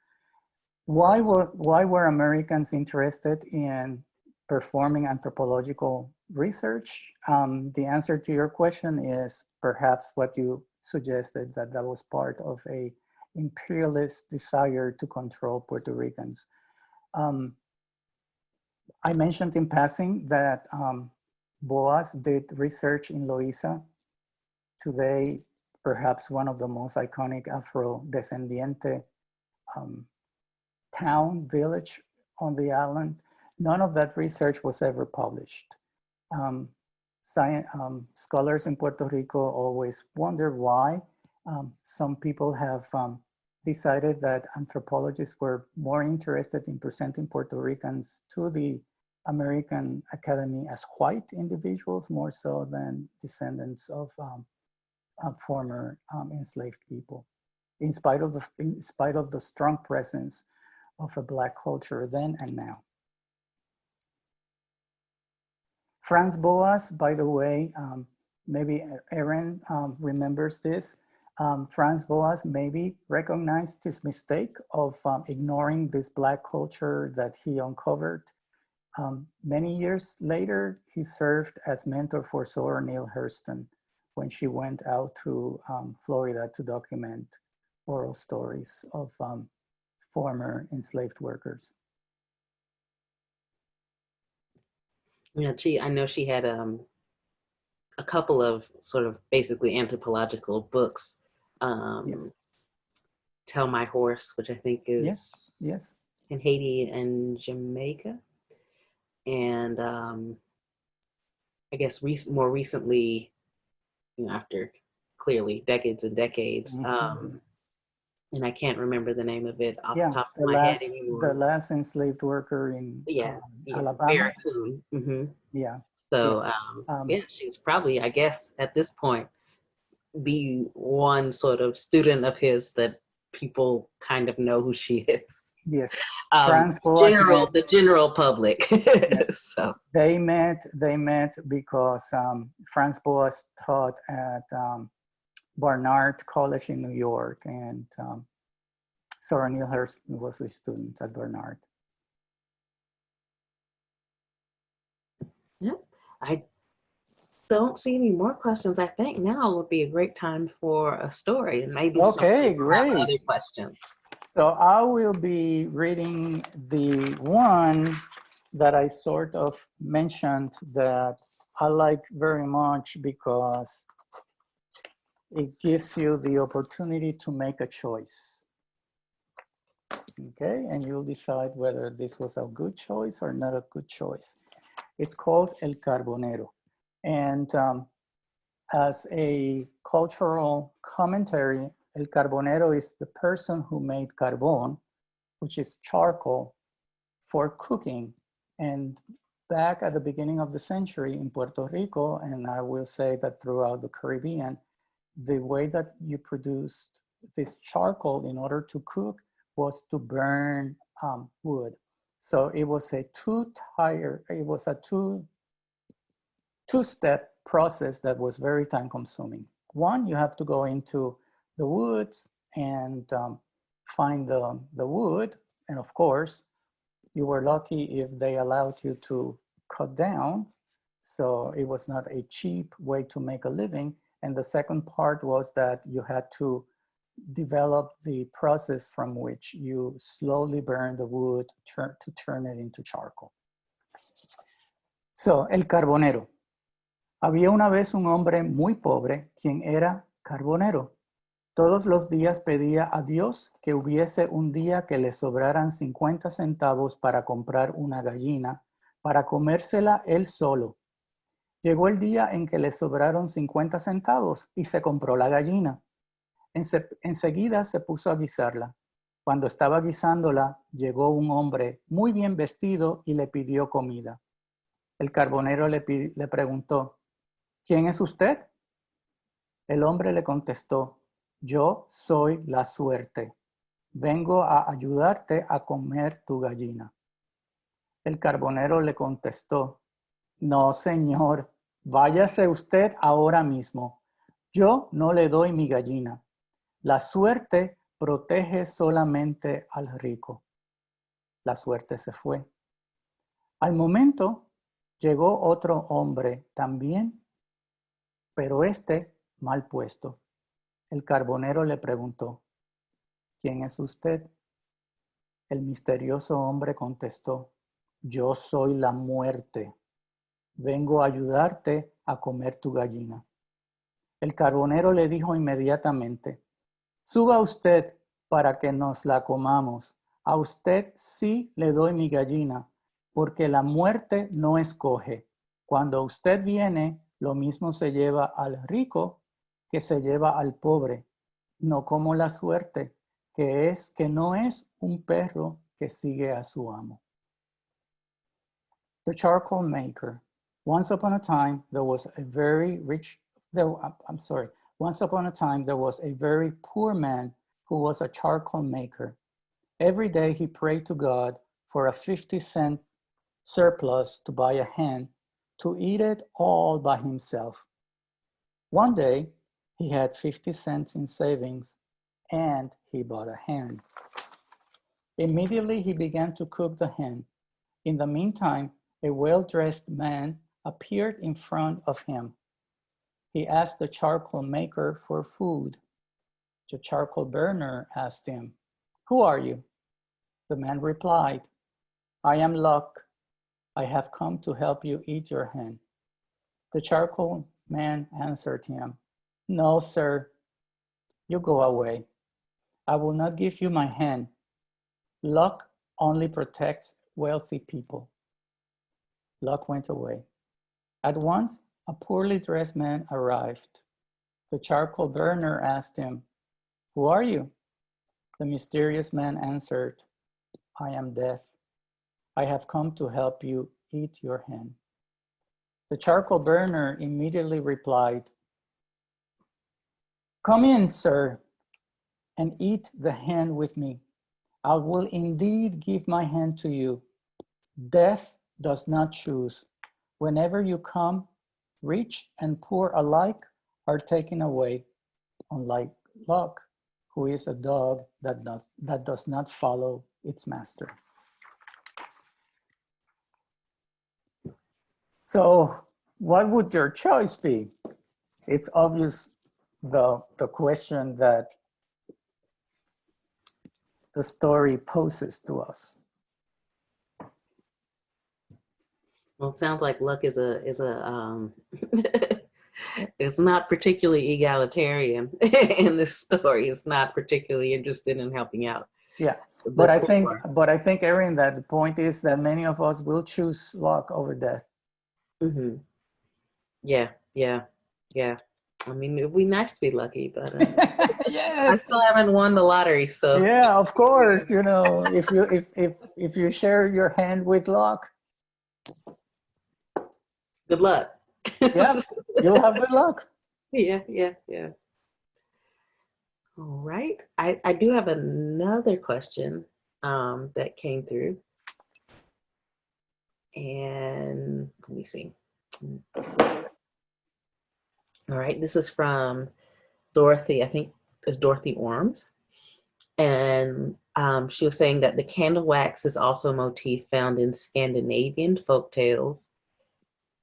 Why were Americans interested in performing anthropological research? The answer to your question is perhaps what you suggested, that was part of a imperialist desire to control Puerto Ricans. I mentioned in passing that Boas did research in Loíza, today perhaps one of the most iconic Afro-descendiente town, village on the island. None of that research was ever published. Scholars in Puerto Rico always wonder why. Some people have decided that anthropologists were more interested in presenting Puerto Ricans to the American Academy as white individuals, more so than descendants of former enslaved people, in spite of the strong presence of a Black culture then and now. Franz Boas, by the way, maybe Aaron remembers this. Franz Boas maybe recognized his mistake of ignoring this Black culture that he uncovered. Many years later, he served as mentor for Zora Neale Hurston when she went out to Florida to document oral stories of former enslaved workers. Yeah, I know she had a couple of sort of basically anthropological books. Yes. Tell My Horse, which I think is yes. in Haiti and Jamaica. And I guess more recently, you know, after clearly decades and decades, and I can't remember the name of it off the top of my head anymore. The last enslaved worker in Alabama. Yeah. So she's probably, I guess, at this point, the one sort of student of his that people kind of know who she is. Yes. The general public. Yes. So they met because Franz Boas taught at Barnard College in New York, and Zora Neale Hurston was a student at Barnard. Yeah, don't see any more questions. I think now would be a great time for a story, and maybe some Okay, people have other great. questions. So I will be reading the one that I sort of mentioned that I like very much because it gives you the opportunity to make a choice. Okay, and you'll decide whether this was a good choice or not a good choice. It's called El Carbonero. And as a cultural commentary, El Carbonero is the person who made carbón, which is charcoal, for cooking. And back at the beginning of the century in Puerto Rico, and I will say that throughout the Caribbean, the way that you produced this charcoal in order to cook was to burn wood. So it was a two-step process that was very time consuming. One, you have to go into the woods and find the wood. And of course, you were lucky if they allowed you to cut down. So it was not a cheap way to make a living. And the second part was that you had to develop the process from which you slowly burn the wood to turn it into charcoal. So, el carbonero. Había una vez un hombre muy pobre quien era carbonero. Todos los días pedía a Dios que hubiese un día que le sobraran 50 centavos para comprar una gallina, para comérsela él solo. Llegó el día en que le sobraron 50 centavos y se compró la gallina. Enseguida se puso a guisarla. Cuando estaba guisándola, llegó un hombre muy bien vestido y le pidió comida. El carbonero le preguntó, ¿quién es usted? El hombre le contestó, yo soy la suerte. Vengo a ayudarte a comer tu gallina. El carbonero le contestó, no, señor, váyase usted ahora mismo. Yo no le doy mi gallina. La suerte protege solamente al rico. La suerte se fue. Al momento llegó otro hombre también, pero este mal puesto. El carbonero le preguntó, ¿quién es usted? El misterioso hombre contestó, yo soy la muerte. Vengo a ayudarte a comer tu gallina. El carbonero le dijo inmediatamente, suba usted para que nos la comamos. A usted sí le doy mi gallina, porque la muerte no escoge. Cuando usted viene, lo mismo se lleva al rico que se lleva al pobre, no como la suerte, que no es un perro que sigue a su amo. The charcoal maker. Once upon a time, there was a very poor man who was a charcoal maker. Every day he prayed to God for a 50-cent surplus to buy a hen, to eat it all by himself. One day, he had 50 cents in savings, and he bought a hen. Immediately, he began to cook the hen. In the meantime, a well-dressed man appeared in front of him. He asked the charcoal maker for food. The charcoal burner asked him, "Who are you?" The man replied, "I am Luck. I have come to help you eat your hen." The charcoal man answered him, "No, sir, you go away. I will not give you my hen. Luck only protects wealthy people." Luck went away. At once, a poorly dressed man arrived. The charcoal burner asked him, "Who are you?" The mysterious man answered, "I am Death. I have come to help you eat your hen." The charcoal burner immediately replied, "Come in, sir, and eat the hen with me. I will indeed give my hen to you. Death does not choose. Whenever you come, rich and poor alike are taken away, unlike Luck, who is a dog that does not follow its master." So what would your choice be? It's obvious the question that the story poses to us. Well, it sounds like luck is a it's not particularly egalitarian in this story. It's not particularly interested in helping out. Yeah, the but I poor. think, Erin, that the point is that many of us will choose luck over death. Mm-hmm. Yeah, yeah, yeah. I mean, it'd be nice to be lucky, but I Yes. still haven't won the lottery, so Yeah, of course. You know, if you share your hand with luck, good luck. yeah, you'll have good luck. Yeah, yeah, yeah. All right. I do have another question that came through. And let me see. All right, this is from Dorothy, I think it's Dorothy Orms. And she was saying that the candle wax is also a motif found in Scandinavian folk tales.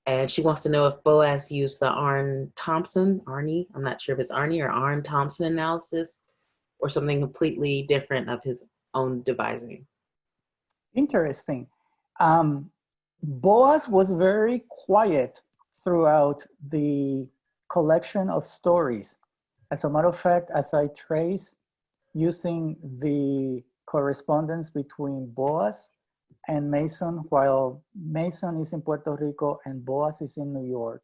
And she wants to know if Boaz used the Arnie, I'm not sure if it's Arnie or Arn Thompson analysis or something completely different of his own devising. Interesting. Boaz was very quiet throughout the collection of stories. As a matter of fact, as I trace using the correspondence between Boaz and Mason, while Mason is in Puerto Rico and Boaz is in New York.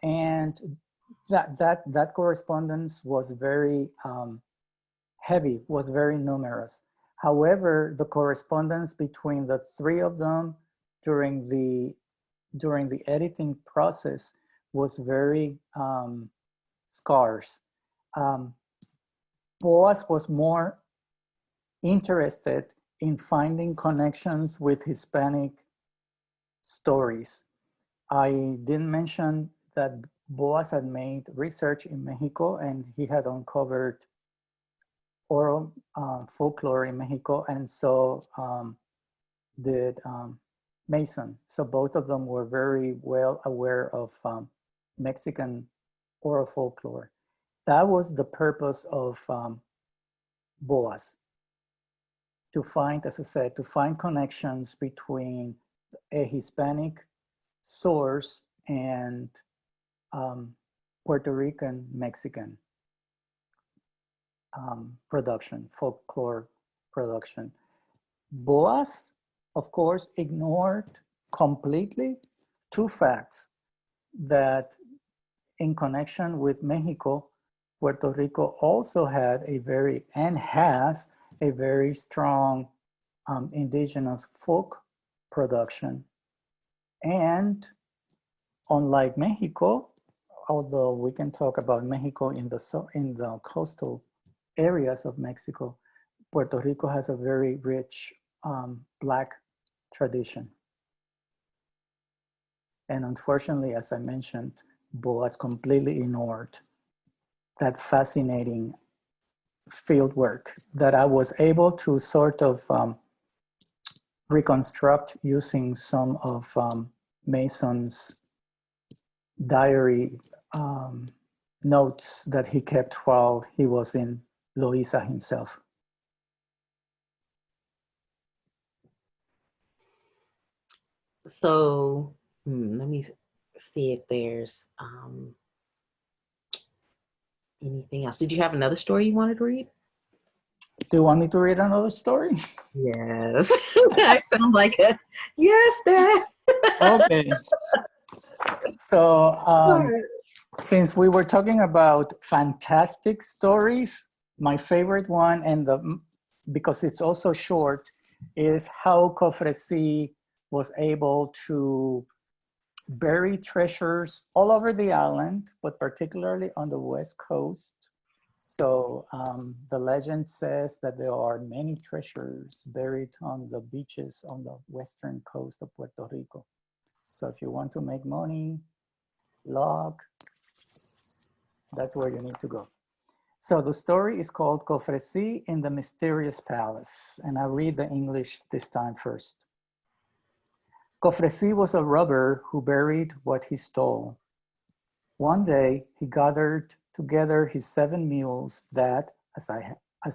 And that correspondence was very heavy, was very numerous. However, the correspondence between the three of them during the editing process was very scarce. Boaz was more interested in finding connections with Hispanic stories. I didn't mention that Boaz had made research in Mexico and he had uncovered oral folklore in Mexico, and so did Mason. So both of them were very well aware of Mexican oral folklore. That was the purpose of Boaz, to find, as I said, to find connections between a Hispanic source and Puerto Rican Mexican production, folklore production. Boaz, of course, ignored completely two facts: that in connection with Mexico, Puerto Rico also had and has a very strong indigenous folk production. And unlike Mexico, although we can talk about Mexico in the coastal areas of Mexico, Puerto Rico has a very rich Black tradition. And unfortunately, as I mentioned, Boaz completely ignored that fascinating field work that I was able to sort of reconstruct using some of Mason's diary notes that he kept while he was in Loíza himself. So let me see if there's anything else. Did you have another story you wanted to read? Do you want me to read another story? Yes. I sound like a yes, Dad. Okay. So since we were talking about fantastic stories, my favorite one, because it's also short, is how Cofresi was able to bury treasures all over the island, but particularly on the West Coast. So the legend says that there are many treasures buried on the beaches on the western coast of Puerto Rico. So if you want to make money, luck, that's where you need to go. So the story is called Cofresi in the Mysterious Palace. And I'll read the English this time first. Cofresi was a robber who buried what he stole. One day, he gathered together his 7 mules that, as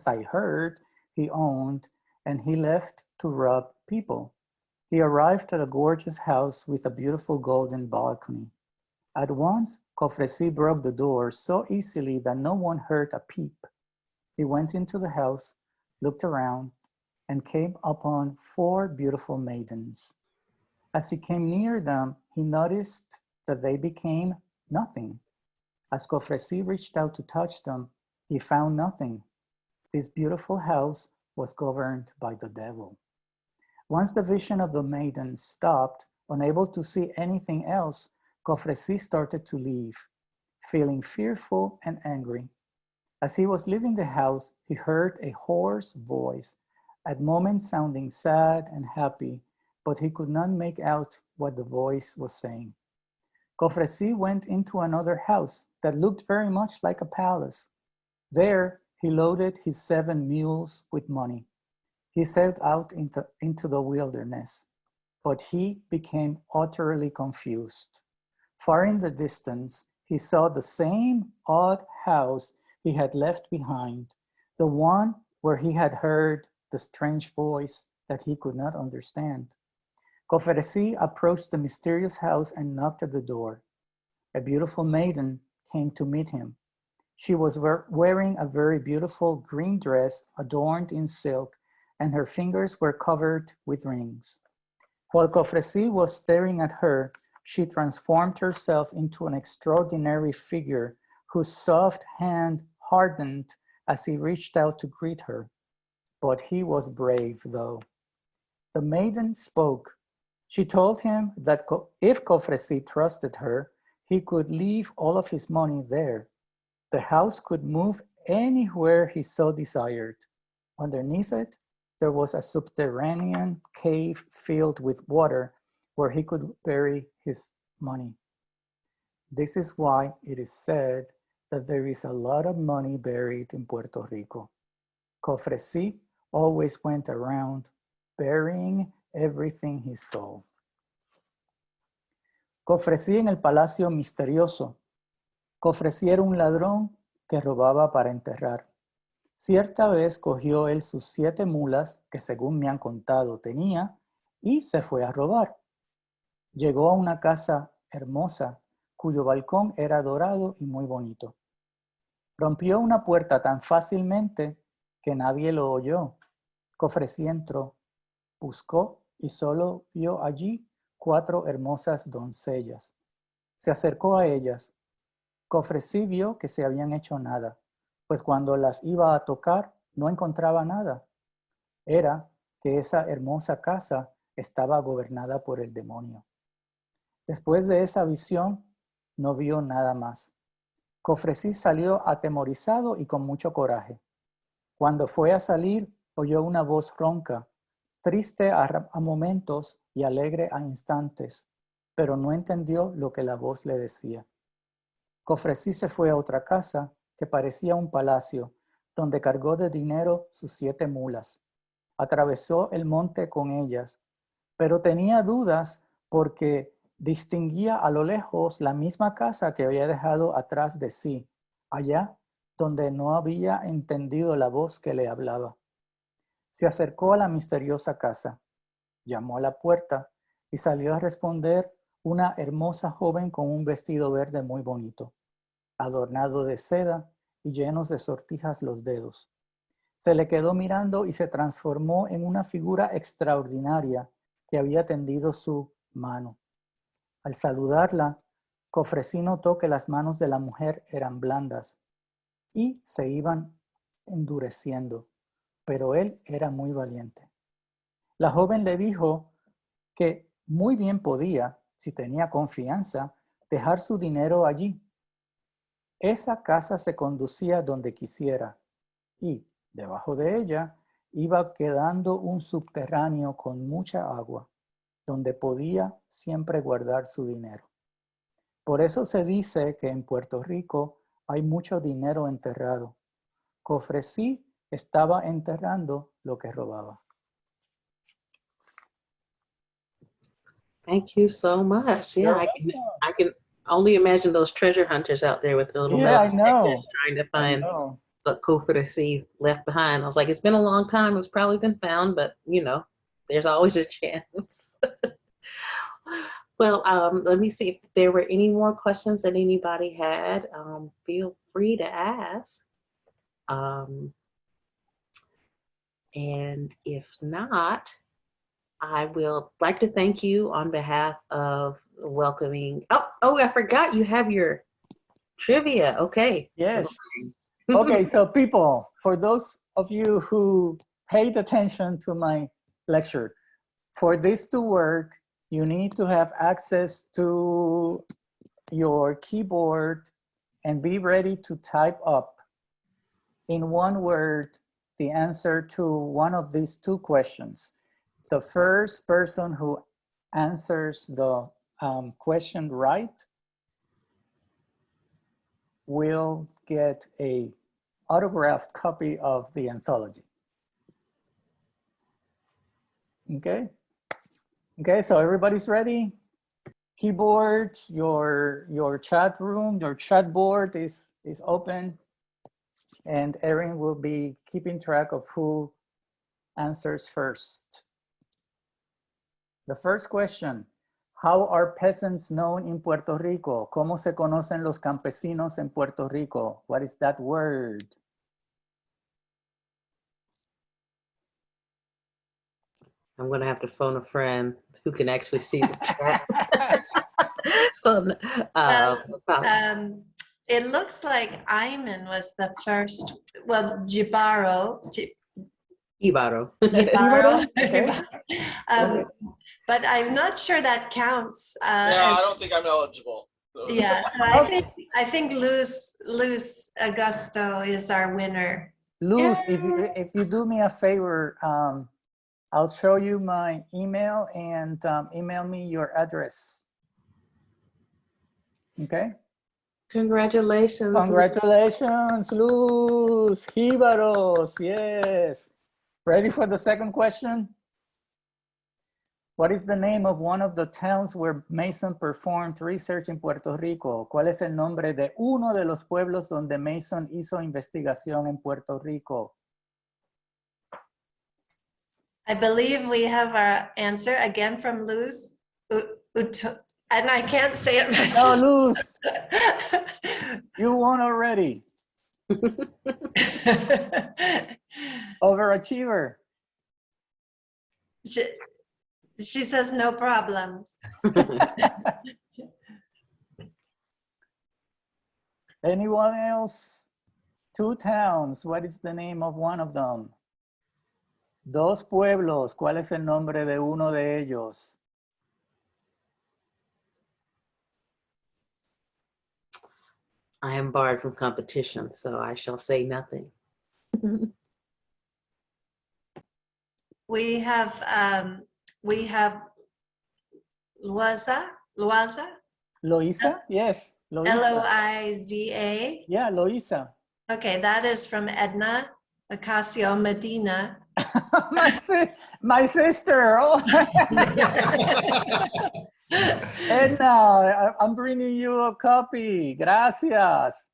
I heard, he owned, and he left to rob people. He arrived at a gorgeous house with a beautiful golden balcony. At once, Cofresi broke the door so easily that no one heard a peep. He went into the house, looked around, and came upon 4 beautiful maidens. As he came near them, he noticed that they became nothing. As Cofresi reached out to touch them, he found nothing. This beautiful house was governed by the devil. Once the vision of the maiden stopped, unable to see anything else, Cofresi started to leave, feeling fearful and angry. As he was leaving the house, he heard a hoarse voice, at moments sounding sad and happy, but he could not make out what the voice was saying. Cofresi went into another house that looked very much like a palace. There, he loaded his 7 mules with money. He set out into the wilderness, but he became utterly confused. Far in the distance, he saw the same odd house he had left behind, the one where he had heard the strange voice that he could not understand. Cofresi approached the mysterious house and knocked at the door. A beautiful maiden came to meet him. She was wearing a very beautiful green dress adorned in silk, and her fingers were covered with rings. While Cofresi was staring at her, she transformed herself into an extraordinary figure whose soft hand hardened as he reached out to greet her. But he was brave, though. The maiden spoke. She told him that if Cofresi trusted her, he could leave all of his money there. The house could move anywhere he so desired. Underneath it, there was a subterranean cave filled with water where he could bury his money. This is why it is said that there is a lot of money buried in Puerto Rico. Cofresi always went around burying everything he stole. Cofresi en el Palacio Misterioso. Cofresi era un ladrón que robaba para enterrar. Cierta vez cogió él sus 7 mulas, que según me han contado tenía, y se fue a robar. Llegó a una casa hermosa, cuyo balcón era dorado y muy bonito. Rompió una puerta tan fácilmente que nadie lo oyó. Cofresi entró, buscó y solo vio allí 4 hermosas doncellas. Se acercó a ellas. Cofresi vio que se habían hecho nada, pues cuando las iba a tocar no encontraba nada. Era que esa hermosa casa estaba gobernada por el demonio. Después de esa visión, no vio nada más. Cofresi salió atemorizado y con mucho coraje. Cuando fue a salir, oyó una voz ronca, triste a momentos y alegre a instantes, pero no entendió lo que la voz le decía. Cofresi se fue a otra casa que parecía un palacio, donde cargó de dinero sus 7 mulas. Atravesó el monte con ellas, pero tenía dudas porque distinguía a lo lejos la misma casa que había dejado atrás de sí, allá donde no había entendido la voz que le hablaba. Se acercó a la misteriosa casa, llamó a la puerta y salió a responder una hermosa joven con un vestido verde muy bonito, adornado de seda y llenos de sortijas los dedos. Se le quedó mirando y se transformó en una figura extraordinaria que había tendido su mano. Al saludarla, Cofresi notó que las manos de la mujer eran blandas y se iban endureciendo, pero él era muy valiente. La joven le dijo que muy bien podía, si tenía confianza, dejar su dinero allí. Esa casa se conducía donde quisiera y, debajo de ella, iba quedando un subterráneo con mucha agua, donde podía siempre guardar su dinero. Por eso se dice que en Puerto Rico hay mucho dinero enterrado. Cofresi estaba enterrando lo que robaba. Thank you so much. Yeah, You're I can only imagine those treasure hunters out there with the little Yeah, metal I know. detectors trying to I find know. what Kofur see left behind. I was like, it's been a long time. It's probably been found, but there's always a chance. Well, let me see if there were any more questions that anybody had. Feel free to ask. Um, and if not, I will like to thank you on behalf of welcoming. Oh, I forgot you have your trivia. Okay. Yes. Okay, so people, for those of you who paid attention to my lecture, for this to work, you need to have access to your keyboard and be ready to type up in one word the answer to one of these two questions. The first person who answers the question right will get a autographed copy of the anthology. Okay. Okay, so everybody's ready. Keyboard, your chat room, your chat board is open, and Erin will be keeping track of who answers first. The first question: how are peasants known in Puerto Rico? ¿Cómo se conocen los campesinos en Puerto Rico? What is that word? I'm going to have to phone a friend who can actually see the chat. So, it looks like Ayman was the first, well, Jibaro. Ibaro. Jibaro. Okay. But I'm not sure that counts. Yeah, I don't think I'm eligible. So. Yeah, so I think Luz Augusto is our winner. Luz, if you do me a favor, I'll show you my email and email me your address. Okay. Congratulations. Congratulations, Luz. Jíbaros, yes. Ready for the second question? What is the name of one of the towns where Mason performed research in Puerto Rico? ¿Cuál es el nombre de uno de los pueblos donde Mason hizo investigación en Puerto Rico? I believe we have our answer again from Luz. And I can't say it myself. No, Luz. You won already. Overachiever. She says no problem. Anyone else? Two towns. What is the name of one of them? Dos pueblos. ¿Cuál es el nombre de uno de ellos? I am barred from competition, so I shall say nothing. We have Loiza? Loiza? Yes. Loiza. Loiza. Yeah, Loiza. Okay, that is from Edna Ocasio Medina. my sister. Oh. Edna, I'm bringing you a copy. Gracias.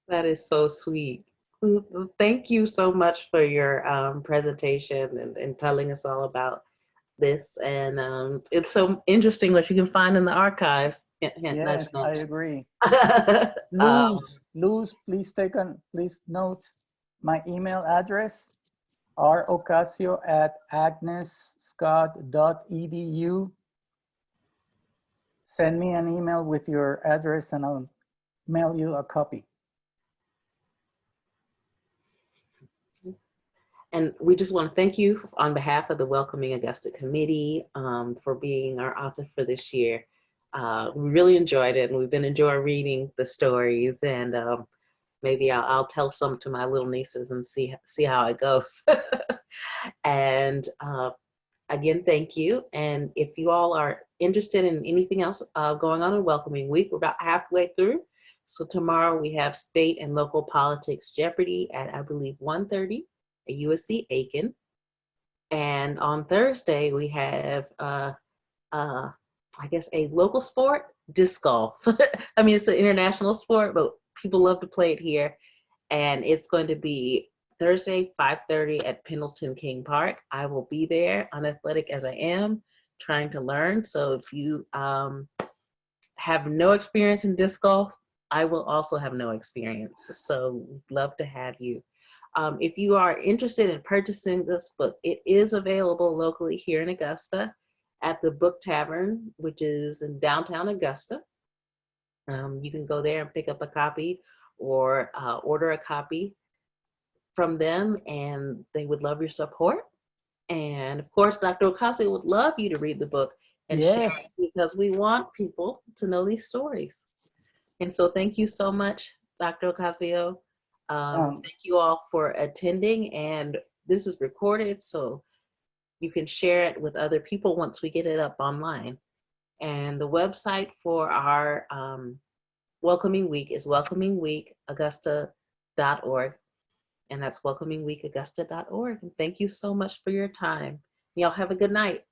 That is so sweet. Thank you so much for your presentation and telling us all about this. And it's so interesting what you can find in the archives. Yes, I agree. Luz, please note my email address, rocasio@agnesscott.edu. Send me an email with your address and I'll mail you a copy. And we just want to thank you on behalf of the Welcoming Augusta Committee for being our author for this year. We really enjoyed it, and we've been enjoying reading the stories, and maybe I'll tell some to my little nieces and see how it goes. And again, thank you. And if you all are interested in anything else going on in Welcoming Week, we're about halfway through. So tomorrow we have State and Local Politics Jeopardy at, I believe, 1:30 at USC Aiken. And on Thursday, we have, I guess, a local sport, disc golf. I mean, it's an international sport, but people love to play it here. And it's going to be Thursday, 5:30 at Pendleton King Park. I will be there, unathletic as I am, trying to learn. So if you have no experience in disc golf, I will also have no experience. So we'd love to have you. If you are interested in purchasing this book, it is available locally here in Augusta at the Book Tavern, which is in downtown Augusta. You can go there and pick up a copy or order a copy from them, and they would love your support. And of course, Dr. Ocasio would love you to read the book and share Yes. it, because we want people to know these stories. And so thank you so much, Dr. Ocasio. Thank you all for attending, and this is recorded, so you can share it with other people once we get it up online. And the website for our Welcoming Week is welcomingweekaugusta.org, and that's welcomingweekaugusta.org. And thank you so much for your time. Y'all have a good night.